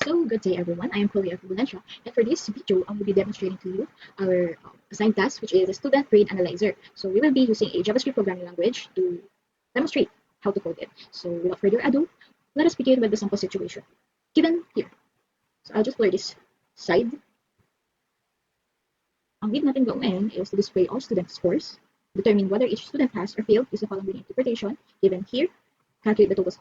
So, good day everyone. I am Chloe F. Valencia, and for this video, I will be demonstrating to you our assigned task, which is a student grade analyzer. So, we will be using a JavaScript programming language to demonstrate how to code it. So, without further ado, let us begin with the sample situation given here. So, I'll just blur this side. Ang need natin gawin is to display all student scores, determine whether each student passed or failed using the following interpretation given here, calculate the total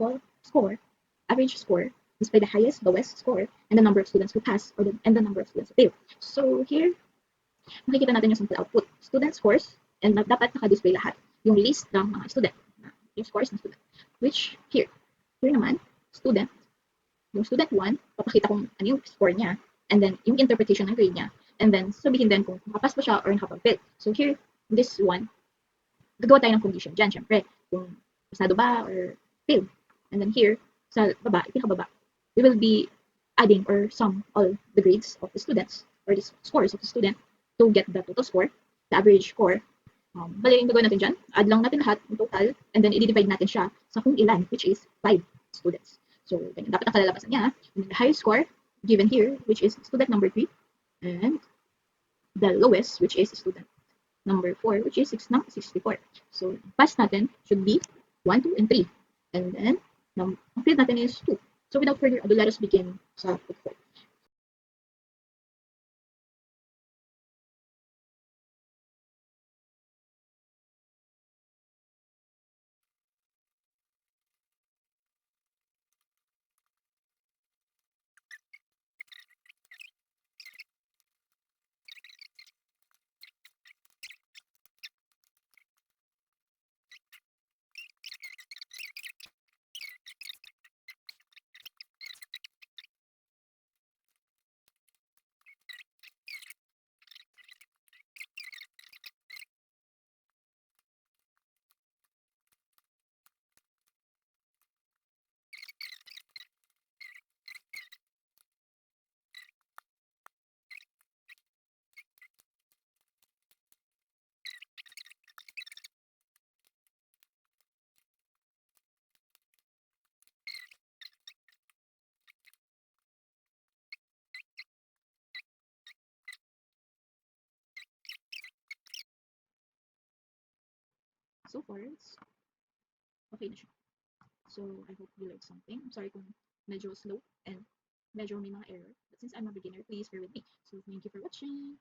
score, average score, display the highest, lowest score, and the number of students who passed and the number of students who failed. So here, makikita natin yung sample output. Student scores, and dapat naka-display lahat. Yung list ng mga student, yung scores ng student. Which here, naman, student, yung student 1, papakita kung ano yung score niya, and then yung interpretation ng grade niya, and then sabihin din kung nakapass ba siya or nakapag-fail. So here, this one, gagawa tayo ng condition dyan, syempre, kung pasado ba or fail. And then here, sa baba, pinakababa, we will be adding or sum all the grades of the students or the scores of the student to get the total score, the average score. Bali, yung gagawin natin dyan, add lang natin lahat ng total, and then i-divide natin siya sa kung ilan, which is 5 students. So, ganyan, dapat ang kalalabasan niya. And then the highest score given here, which is student number 3, and the lowest, which is student number 4, which is 64. So, pass natin should be 1, 2, and 3. And then, ang field natin is 2. So, without further ado, let us begin sa pagcode. So far, it's okay na siya. So, I hope you learned something. I'm sorry kung medyo slow and medyo may mga error. But since I'm a beginner, please bear with me. So, thank you for watching.